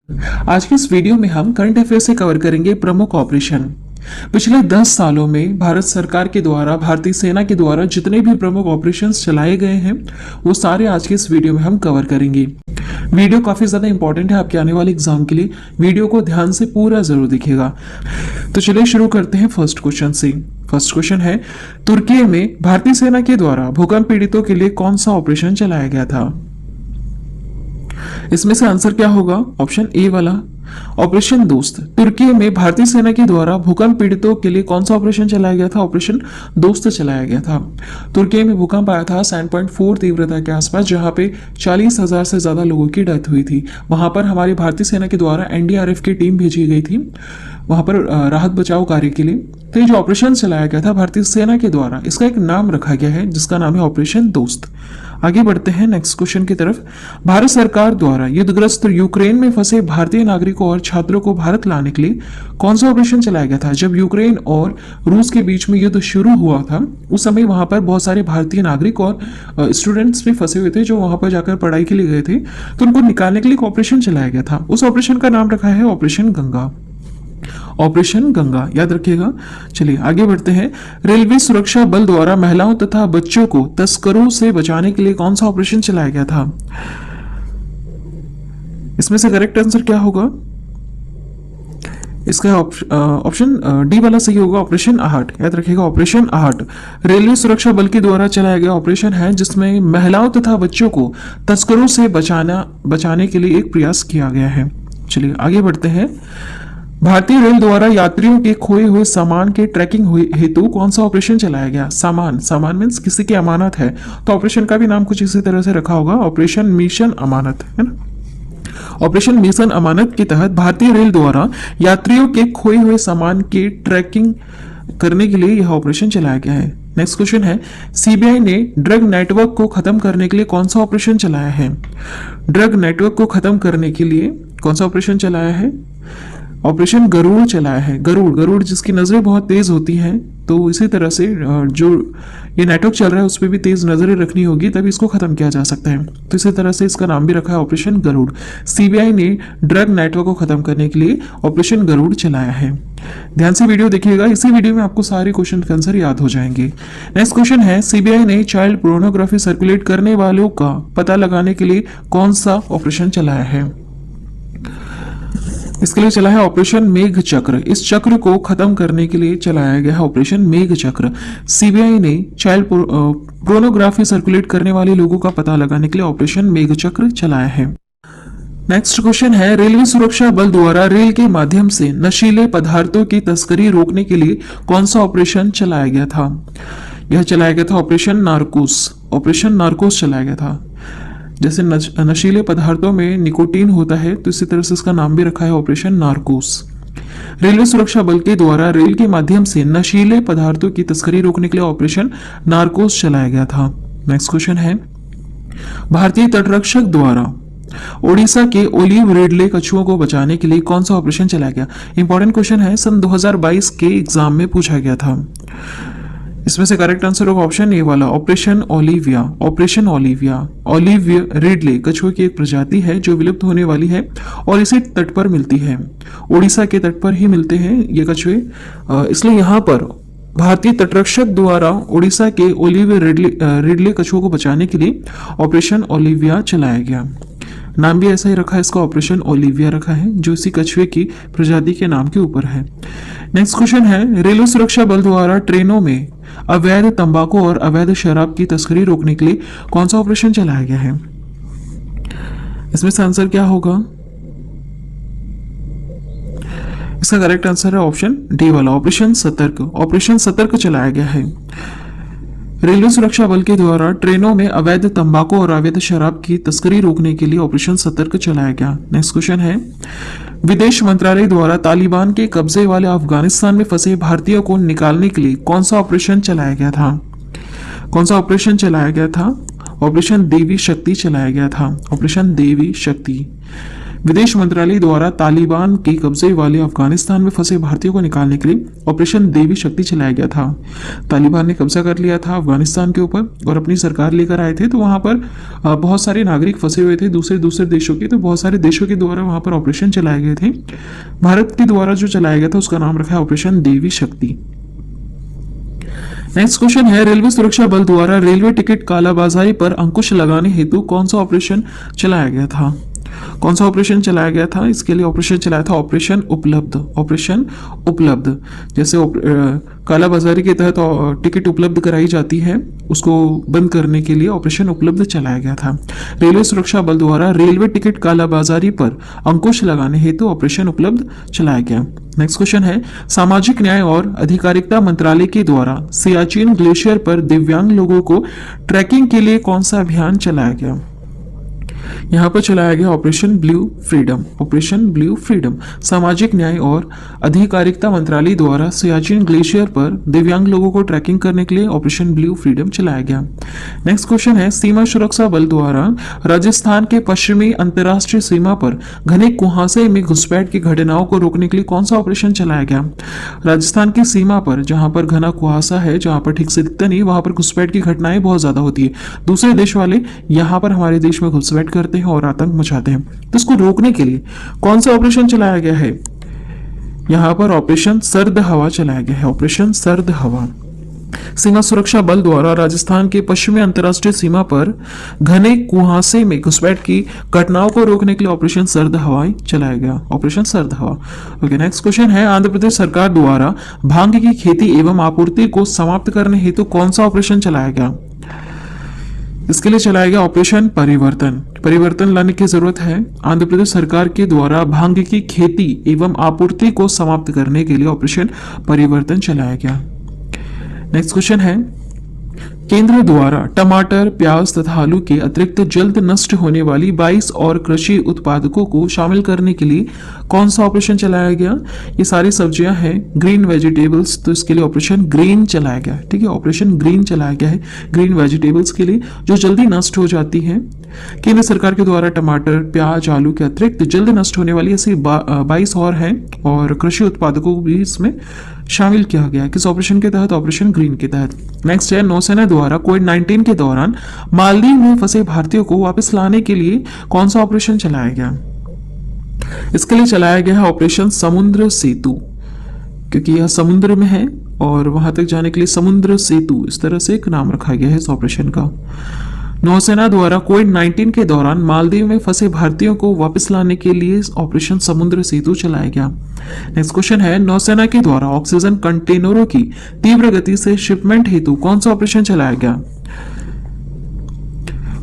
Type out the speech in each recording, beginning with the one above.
आज के इस वीडियो में हम करंट अफेयर से कवर करेंगे प्रमुख ऑपरेशन। पिछले 10 सालों में भारत सरकार के द्वारा, भारतीय सेना के द्वारा जितने भी प्रमुख ऑपरेशंस चलाए गए हैं वो सारे आज के इस वीडियो में हम कवर करेंगे। वीडियो काफी ज्यादा इंपॉर्टेंट है आपके आने वाले एग्जाम के लिए। वीडियो को ध्यान से पूरा जरूर देखिएगा। तो चलिए शुरू करते हैं फर्स्ट क्वेश्चन से। फर्स्ट क्वेश्चन है, तुर्की में भारतीय सेना के द्वारा भूकंप पीड़ितों के लिए कौन सा ऑपरेशन चलाया गया था? इसमें से आंसर क्या होगा? ऑप्शन ए वाला, ऑपरेशन दोस्त। तुर्की में भारतीय सेना के द्वारा भूकंप पीड़ितों के लिए कौन सा ऑपरेशन चलाया गया था? ऑपरेशन दोस्त चलाया गया था। तुर्की में भूकंप आया था 7.4 तीव्रता के आसपास, जहां पे 40,000 से ज्यादा लोगों की डेथ हुई थी। वहां पर हमारी भारतीय सेना के द्वारा एनडीआरएफ की टीम भेजी गई थी वहां पर राहत बचाव कार्य के लिए। तो ये जो ऑपरेशन चलाया गया था भारतीय सेना के द्वारा, इसका एक नाम रखा गया है जिसका नाम है ऑपरेशन दोस्त। आगे बढ़ते हैं नेक्स्ट क्वेश्चन की तरफ। भारत सरकार द्वारा युद्धग्रस्त यूक्रेन में फंसे भारतीय नागरिकों और छात्रों को भारत लाने के लिए कौन सा ऑपरेशन चलाया गया था? जब यूक्रेन और रूस के बीच में युद्ध शुरू हुआ था उस समय वहां पर बहुत सारे भारतीय नागरिक और स्टूडेंट्स भी फंसे हुए थे जो वहां पर जाकर पढ़ाई के लिए गए थे। तो उनको निकालने के लिए एक ऑपरेशन चलाया गया था। उस ऑपरेशन का नाम रखा है ऑपरेशन गंगा। ऑपरेशन गंगा याद रखिएगा। चलिए आगे बढ़ते हैं। रेलवे सुरक्षा बल द्वारा महिलाओं तथा बच्चों को तस्करों से बचाने के लिए कौन सा ऑपरेशन चलाया गया था? इसमें से करेक्ट आंसर क्या होगा? इसका ऑप्शन डी वाला सही होगा, ऑपरेशन आहट। याद रखिएगा, ऑपरेशन आहट रेलवे सुरक्षा बल के द्वारा चलाया गया ऑपरेशन है जिसमें महिलाओं तथा बच्चों को तस्करों से बचाने के लिए एक प्रयास किया गया है। चलिए आगे बढ़ते हैं। भारतीय रेल द्वारा यात्रियों के खोए हुए सामान के ट्रैकिंग हेतु कौन सा ऑपरेशन चलाया गया? सामान मीन्स किसी की अमानत है, तो ऑपरेशन का भी नाम कुछ इसी तरह से रखा होगा, ऑपरेशन मिशन अमानत, है ना। ऑपरेशन मिशन अमानत के तहत भारतीय रेल द्वारा यात्रियों के खोए हुए सामान की ट्रैकिंग करने के लिए यह ऑपरेशन चलाया गया है। नेक्स्ट क्वेश्चन है, सीबीआई ने ड्रग नेटवर्क को खत्म करने के लिए कौन सा ऑपरेशन चलाया है? ड्रग नेटवर्क को खत्म करने के लिए कौन सा ऑपरेशन चलाया है? ऑपरेशन गरुड़ चलाया है। गरुड़ जिसकी नजरें बहुत तेज होती हैं, तो इसी तरह से जो ये नेटवर्क चल रहा है उस पर भी तेज नजरें रखनी होगी तभी इसको खत्म किया जा सकता है। तो इसी तरह से इसका नाम भी रखा है ऑपरेशन गरुड़। सीबीआई ने ड्रग नेटवर्क को खत्म करने के लिए ऑपरेशन गरुड़ चलाया है। ध्यान से वीडियो देखिएगा, इसी वीडियो में आपको सारे क्वेश्चन के आंसर याद हो जाएंगे। नेक्स्ट क्वेश्चन है, सीबीआई ने चाइल्ड पोर्नोग्राफी सर्कुलेट करने वालों का पता लगाने के लिए कौन सा ऑपरेशन चलाया है? इसके लिए चला है ऑपरेशन मेघ चक्र। इस चक्र को खत्म करने के लिए चलाया गया है ऑपरेशन मेघ चक्र। सीबीआई ने चाइल्ड पोर्नोग्राफी सर्कुलेट करने वाले लोगों का पता लगाने के लिए ऑपरेशन मेघ चक्र चलाया है। नेक्स्ट क्वेश्चन है, रेलवे सुरक्षा बल द्वारा रेल के माध्यम से नशीले पदार्थों की तस्करी रोकने के लिए कौन सा ऑपरेशन चलाया गया था? यह चलाया गया था ऑपरेशन नार्कोस। ऑपरेशन नार्कोस चलाया गया था। जैसे नशीले पदार्थों में निकोटीन होता है तो इसी तरह से इसका नाम भी रखा है ऑपरेशन नार्कोस। रेलवे सुरक्षा बल के द्वारा रेल के माध्यम से नशीले पदार्थों की तस्करी रोकने के लिए ऑपरेशन नार्कोस चलाया गया था। नेक्स्ट क्वेश्चन है, भारतीय तटरक्षक द्वारा ओडिशा के ओलिव रिडले कछुओं को बचाने के लिए कौन सा ऑपरेशन चलाया गया? इंपॉर्टेंट क्वेश्चन है, सन 2022 के एग्जाम में पूछा गया था। इसमें से करेक्ट आंसर होगा ऑप्शन ए वाला, operation Olivia. Operation Olivia olive Ridley कछुए की एक प्रजाति है जो विलुप्त होने वाली है और इसी तट पर मिलती है। ओडिशा के तट पर ही मिलते हैं ये कछुए, इसलिए यहाँ पर भारतीय तटरक्षक द्वारा ओडिशा के ओलिव रिडले कछुओं को बचाने के लिए ऑपरेशन ओलिविया चलाया गया। नाम भी ऐसा ही रखा है इसका, ऑपरेशन ओलिविया रखा है जो इसी कछुए की प्रजाति के नाम के ऊपर है। नेक्स्ट क्वेश्चन है, रेलवे सुरक्षा बल द्वारा ट्रेनों में अवैध तंबाकू और अवैध शराब की तस्करी रोकने के लिए कौन सा ऑपरेशन चलाया गया है? इसमें से आंसर क्या होगा? इसका करेक्ट आंसर है ऑप्शन डी वाला, ऑपरेशन सतर्क। ऑपरेशन सतर्क चलाया गया है। रेलवे सुरक्षा बल के द्वारा ट्रेनों में अवैध तंबाकू और अवैध शराब की तस्करी रोकने के लिए ऑपरेशन सतर्क चलाया गया। नेक्स्ट क्वेश्चन है, विदेश मंत्रालय द्वारा तालिबान के कब्जे वाले अफगानिस्तान में फंसे भारतीयों को निकालने के लिए कौन सा ऑपरेशन चलाया गया था? कौन सा ऑपरेशन चलाया गया था? ऑपरेशन देवी शक्ति चलाया गया था। ऑपरेशन देवी शक्ति। विदेश मंत्रालय द्वारा तालिबान के कब्जे वाले अफगानिस्तान में फंसे भारतीयों को निकालने के लिए ऑपरेशन देवी शक्ति चलाया गया था। तालिबान ने कब्जा कर लिया था अफगानिस्तान के ऊपर और अपनी सरकार लेकर आए थे, तो वहां पर बहुत सारे नागरिक फंसे हुए थे दूसरे दूसरे देशों के, तो बहुत सारे देशों के द्वारा वहां पर ऑपरेशन चलाए गए थे। भारत के द्वारा जो चलाया गया था उसका नाम रखा है ऑपरेशन देवी शक्ति। नेक्स्ट क्वेश्चन है, रेलवे सुरक्षा बल द्वारा रेलवे टिकट कालाबाजारी पर अंकुश लगाने हेतु कौन सा ऑपरेशन चलाया गया था? कौन सा ऑपरेशन चलाया गया था? इसके लिए ऑपरेशन चलाया था ऑपरेशन उपलब्ध। ऑपरेशन उपलब्ध, जैसे कालाबाजारी के तहत टिकट उपलब्ध कराई जाती है, उसको बंद करने के लिए ऑपरेशन उपलब्ध चलाया गया था। रेलवे सुरक्षा बल द्वारा रेलवे टिकट कालाबाजारी पर अंकुश लगाने हेतु ऑपरेशन उपलब्ध चलाया गया। नेक्स्ट क्वेश्चन है, सामाजिक न्याय और अधिकारिता मंत्रालय के द्वारा सियाचिन ग्लेशियर पर दिव्यांग लोगों को ट्रैकिंग के लिए कौन सा अभियान चलाया गया? यहाँ पर चलाया गया operation blue freedom. Operation blue freedom सामाजिक न्याय और अधिकारिता मंत्रालय द्वारा सियाचिन ग्लेशियर पर दिव्यांग लोगों को ट्रैकिंग करने के लिए ऑपरेशन ब्लू फ्रीडम चलाया गया। नेक्स्ट क्वेश्चन है, सीमा सुरक्षा बल द्वारा राजस्थान के पश्चिमी अंतर्राष्ट्रीय सीमा पर घने कुहासे में घुसपैठ की घटनाओं को रोकने के लिए कौन सा ऑपरेशन चलाया गया? राजस्थान की सीमा पर जहां पर घना कुहासा है, जहां पर ठीक से दिखता नहीं, वहां पर घुसपैठ की घटनाएं बहुत ज्यादा होती है। दूसरे देश वाले यहाँ पर हमारे देश में घुसपैठ करते हैं और आतंक मचाते हैं, तो इसको रोकने के लिए कौन सा ऑपरेशन चलाया गया है? यहां पर ऑपरेशन सर्द हवा चलाया गया है। ऑपरेशन सर्द हवा। सीमा सुरक्षा बल द्वारा राजस्थान के पश्चिमी अंतर्राष्ट्रीय सीमा पर घने कुहासे में घुसपैठ की घटनाओं को रोकने के लिए ऑपरेशन सर्द हवा चलाया गया। ऑपरेशन सर्द हवा। ओके, नेक्स्ट क्वेश्चन है, आंध्र प्रदेश सरकार द्वारा भांग की खेती एवं आपूर्ति को समाप्त करने हेतु कौन सा ऑपरेशन चलाया गया? इसके लिए चलाया गया ऑपरेशन परिवर्तन। परिवर्तन लाने की जरूरत है। आंध्र प्रदेश सरकार के द्वारा भांग की खेती एवं आपूर्ति को समाप्त करने के लिए ऑपरेशन परिवर्तन चलाया गया। नेक्स्ट क्वेश्चन है, केंद्र द्वारा टमाटर, प्याज तथा आलू के अतिरिक्त जल्द नष्ट होने वाली 22 और कृषि उत्पादकों को शामिल करने के लिए कौन सा ऑपरेशन चलाया गया? ये सारी सब्जियां हैं ग्रीन वेजिटेबल्स, तो इसके लिए ऑपरेशन ग्रीन चलाया गया। ठीक है, ऑपरेशन ग्रीन चलाया गया है ग्रीन वेजिटेबल्स के लिए, जो जल्दी नष्ट हो जाती हैं। केंद्र सरकार के द्वारा टमाटर, प्याज, आलू के अतिरिक्त जल्द नष्ट होने वाली ऐसी 22 और हैं, और कृषि उत्पादकों को भी इसमें शामिल किया गया। किस ऑपरेशन के तहत? ऑपरेशन ग्रीन के तहत। नेक्स्ट है, नौसेना द्वारा कोविड-19 के दौरान मालदीव में फंसे भारतीयों को वापस लाने के लिए कौन सा ऑपरेशन चलाया गया? इसके लिए चलाया गया है ऑपरेशन समुद्र सेतु, क्योंकि यह समुद्र में है और वहां तक जाने के लिए समुद्र सेतु, इस तरह से एक नाम रखा गया है इस ऑपरेशन का। नौसेना द्वारा कोविड-19 के दौरान मालदीव में फंसे भारतीयों को वापस लाने के लिए ऑपरेशन समुद्र सेतु चलाया गया। नेक्स्ट क्वेश्चन है, नौसेना के द्वारा ऑक्सीजन कंटेनरों की तीव्र गति से शिपमेंट हेतु कौन सा ऑपरेशन चलाया गया?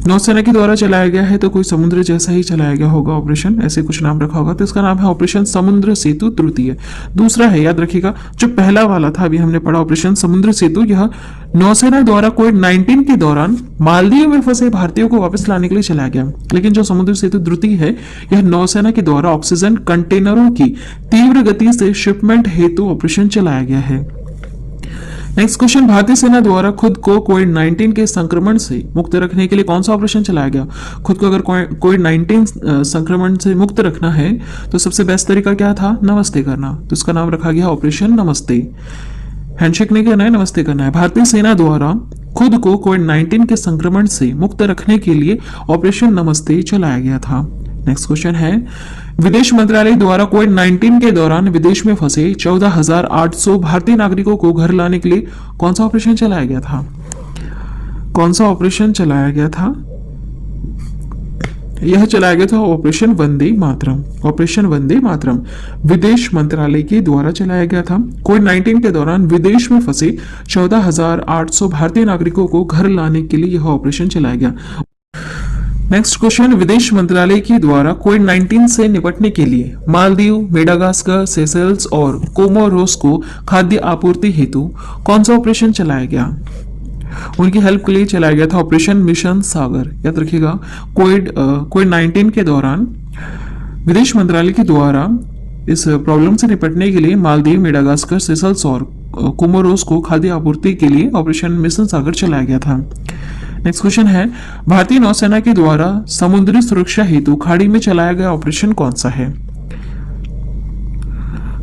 नौसेना के द्वारा चलाया गया है, तो कोई समुद्र जैसा ही चलाया गया होगा ऑपरेशन, ऐसे कुछ नाम रखा होगा, तो इसका नाम है ऑपरेशन समुद्र सेतु तृतीय। दूसरा है, याद रखिएगा, जो पहला वाला था अभी हमने पढ़ा ऑपरेशन समुद्र सेतु, यह नौसेना द्वारा कोविड-19 के दौरान मालदीव में फंसे भारतीयों को वापस लाने के लिए चलाया गया। लेकिन जो समुद्र सेतु द्वितीय है, यह नौसेना के द्वारा ऑक्सीजन कंटेनरों की तीव्र गति से शिपमेंट हेतु ऑपरेशन चलाया गया है। नेक्स्ट क्वेश्चन, भारतीय सेना द्वारा खुद को कोविड-19 के संक्रमण से मुक्त रखने के लिए कौन सा ऑपरेशन चलाया गया? खुद को अगर कोविड-19 संक्रमण से मुक्त रखना है तो सबसे बेस्ट तरीका क्या था? नमस्ते करना, तो इसका नाम रखा गया ऑपरेशन नमस्ते। हैंडशेक नहीं करना है, नमस्ते करना है। भारतीय सेना द्वारा खुद को कोविड-19 के संक्रमण से मुक्त रखने के लिए ऑपरेशन नमस्ते चलाया गया था। नेक्स्ट क्वेश्चन है, विदेश मंत्रालय द्वारा कोविड-19 के दौरान विदेश में फंसे 14,800 भारतीय नागरिकों को घर लाने के लिए कौन सा ऑपरेशन चलाया गया था? कौन सा ऑपरेशन चलाया गया था? यह चलाया गया था ऑपरेशन वंदे मातरम। ऑपरेशन वंदे मातरम विदेश मंत्रालय के द्वारा चलाया गया था। कोविड-19 के दौरान विदेश में फंसे 14,800 भारतीय नागरिकों को घर लाने के लिए यह ऑपरेशन चलाया गया। नेक्स्ट क्वेश्चन, विदेश मंत्रालय के द्वारा कोविड-19 से निपटने के लिए मालदीव, मेडागास्कर, सेशेल्स और कोमोरोस को खाद्य आपूर्ति हेतु कौन सा ऑपरेशन चलाया गया? उनकी हेल्प के लिए चलाया गया था ऑपरेशन मिशन सागर। याद रखिएगा, कोविड-19 के दौरान विदेश मंत्रालय के द्वारा इस प्रॉब्लम से निपटने के लिए मालदीव, मेडागास्कर, सेशेल्स और कोमोरोस को खाद्य आपूर्ति के लिए ऑपरेशन मिशन सागर चलाया गया था। नेक्स्ट क्वेश्चन है, भारतीय नौसेना के द्वारा समुद्री सुरक्षा हेतु खाड़ी में चलाया गया ऑपरेशन कौन सा है?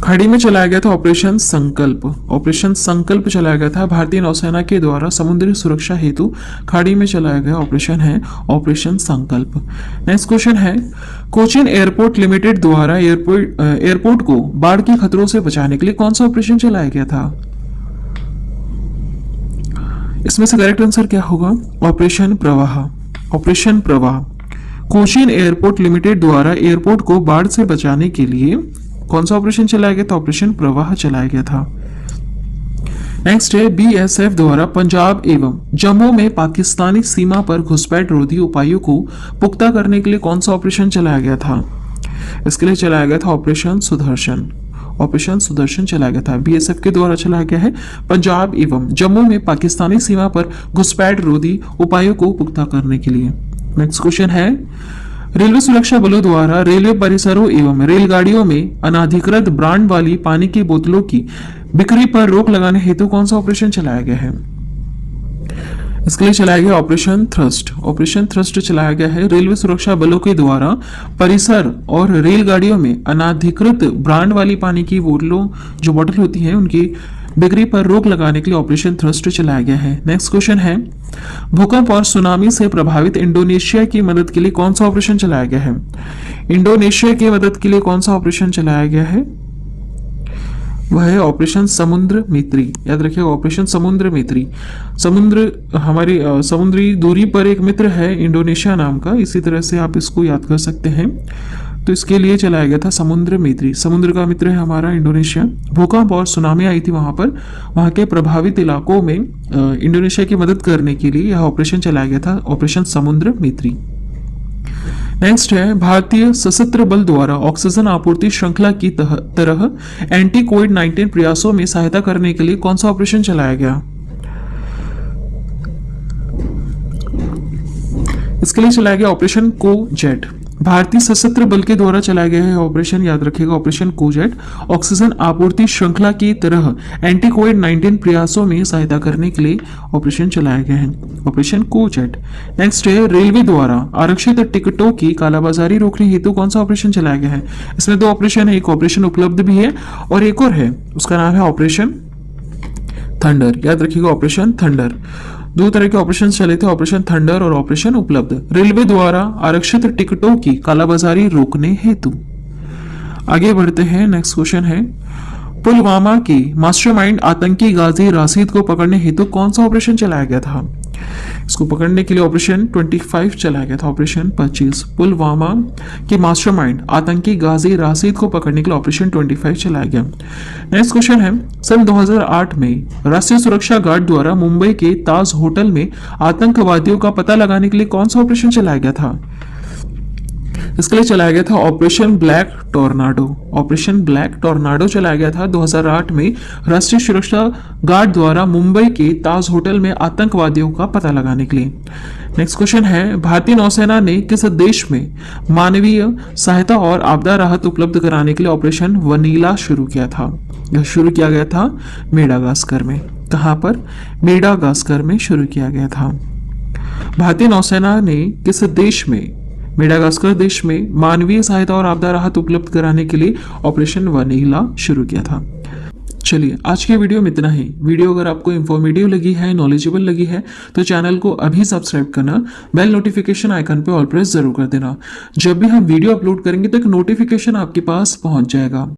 खाड़ी में चलाया गया था ऑपरेशन संकल्प। ऑपरेशन संकल्प चलाया गया था भारतीय नौसेना के द्वारा समुद्री सुरक्षा हेतु खाड़ी में चलाया गया ऑपरेशन है ऑपरेशन संकल्प। नेक्स्ट क्वेश्चन है, कोचिन एयरपोर्ट लिमिटेड द्वारा एयरपोर्ट को बाढ़ के खतरों से बचाने के लिए कौन सा ऑपरेशन चलाया गया था? इसमें से करेक्ट आंसर क्या होगा? ऑपरेशन प्रवाह। ऑपरेशन प्रवाह। कोचिन एयरपोर्ट लिमिटेड द्वारा एयरपोर्ट को बाढ़ से बचाने के लिए कौन सा ऑपरेशन चलाया गया था? ऑपरेशन प्रवाह चलाया गया था। नेक्स्ट है, बीएसएफ द्वारा पंजाब एवं जम्मू में पाकिस्तानी सीमा पर घुसपैठ रोधी उपायों को पुख्ता करने के लिए कौन सा ऑपरेशन चलाया गया था? इसके लिए चलाया गया था ऑपरेशन सुदर्शन। ऑपरेशन सुदर्शन चलाया गया था, बीएसएफ के द्वारा चलाया गया है पंजाब एवं जम्मू में पाकिस्तानी सीमा पर घुसपैठ रोधी उपायों को पुख्ता करने के लिए। नेक्स्ट क्वेश्चन है, रेलवे सुरक्षा बलों द्वारा रेलवे परिसरों एवं रेलगाड़ियों में अनाधिकृत ब्रांड वाली पानी की बोतलों की बिक्री पर रोक लगाने हेतु कौन सा ऑपरेशन चलाया गया है? इसके लिए चलाया गया ऑपरेशन थ्रस्ट। ऑपरेशन थ्रस्ट चलाया गया है रेलवे सुरक्षा बलों के द्वारा परिसर और रेलगाड़ियों में अनाधिकृत ब्रांड वाली पानी की बोतलों जो बोतल होती हैं उनकी बिक्री पर रोक लगाने के लिए ऑपरेशन थ्रस्ट चलाया गया है। नेक्स्ट क्वेश्चन है, भूकंप और सुनामी से प्रभावित इंडोनेशिया की मदद के लिए कौन सा ऑपरेशन चलाया गया है? इंडोनेशिया की मदद के लिए कौन सा ऑपरेशन चलाया गया है? वह है ऑपरेशन समुद्र मैत्री। याद रखिएगा, ऑपरेशन समुद्र मैत्री। समुद्र हमारी समुद्री दूरी पर एक मित्र है इंडोनेशिया नाम का, इसी तरह से आप इसको याद कर सकते हैं। तो इसके लिए चलाया गया था समुद्र मैत्री। समुद्र का मित्र है हमारा इंडोनेशिया। भूकंप और सुनामी आई थी वहां पर, वहां के प्रभावित इलाकों में इंडोनेशिया की मदद करने के लिए यह ऑपरेशन चलाया गया था, ऑपरेशन समुद्र मैत्री। नेक्स्ट है, भारतीय सशस्त्र बल द्वारा ऑक्सीजन आपूर्ति श्रृंखला की तरह एंटी कोविड-19 प्रयासों में सहायता करने के लिए कौन सा ऑपरेशन चलाया गया? इसके लिए चलाया गया ऑपरेशन कोजेट। भारतीय सशस्त्र बल के द्वारा चलाया गया है ऑपरेशन, याद रखिएगा, ऑपरेशन कोजेट। ऑक्सीजन आपूर्ति श्रृंखला की तरह एंटी कोविड-19 प्रयासों में सहायता करने के लिए ऑपरेशन चलाया गया है, ऑपरेशन कोजेट। नेक्स्ट है, रेलवे द्वारा आरक्षित टिकटों की कालाबाजारी रोकने हेतु कौन सा ऑपरेशन चलाया गया है? इसमें दो ऑपरेशन है, एक ऑपरेशन उपलब्ध भी है और एक और है, उसका नाम है ऑपरेशन थंडर। याद रखिएगा, ऑपरेशन थंडर। दो तरह के ऑपरेशन चले थे, ऑपरेशन थंडर और ऑपरेशन उपलब्ध। रेलवे द्वारा आरक्षित टिकटों की कालाबाजारी रोकने हेतु। आगे बढ़ते हैं, नेक्स्ट क्वेश्चन है, पुलवामा के मास्टरमाइंड आतंकी गाजी राशिद को पकड़ने हेतु कौन सा ऑपरेशन चलाया गया था? इसको पकड़ने के लिए ऑपरेशन 25 चलाया गया था, ऑपरेशन 25। पुलवामा के मास्टरमाइंड आतंकी गाजी राशिद को पकड़ने के लिए ऑपरेशन 25 चलाया गया। नेक्स्ट क्वेश्चन है, सन 2008 में राष्ट्रीय सुरक्षा गार्ड द्वारा मुंबई के ताज होटल में आतंकवादियों का पता लगाने के लिए कौन सा ऑपरेशन चलाया गया था? इसके लिए चलाया गया था operation black tornado. Operation black tornado चलाया गया था 2008 में राष्ट्रीय सुरक्षा गार्ड द्वारा मुंबई के ताज होटल में आतंकवादियों का पता लगाने के लिए। नेक्स्ट क्वेश्चन है, भारतीय नौसेना ने किस देश में मानवीय सहायता और आपदा राहत उपलब्ध कराने के लिए ऑपरेशन वनीला शुरू किया था? यह शुरू किया गया था मेडागास्कर में। कहां पर? मेडागास्कर में शुरू किया गया था। भारतीय नौसेना ने किस देश में, मेडागास्कर देश में, मानवीय सहायता और आपदा राहत उपलब्ध कराने के लिए ऑपरेशन वनीला शुरू किया था। चलिए, आज के वीडियो में इतना ही। वीडियो अगर आपको इन्फॉर्मेटिव लगी है, नॉलेजेबल लगी है, तो चैनल को अभी सब्सक्राइब करना, बेल नोटिफिकेशन आइकन पे ऑल प्रेस जरूर कर देना। जब भी हम वीडियो अपलोड करेंगे तो एक नोटिफिकेशन आपके पास पहुंच जाएगा।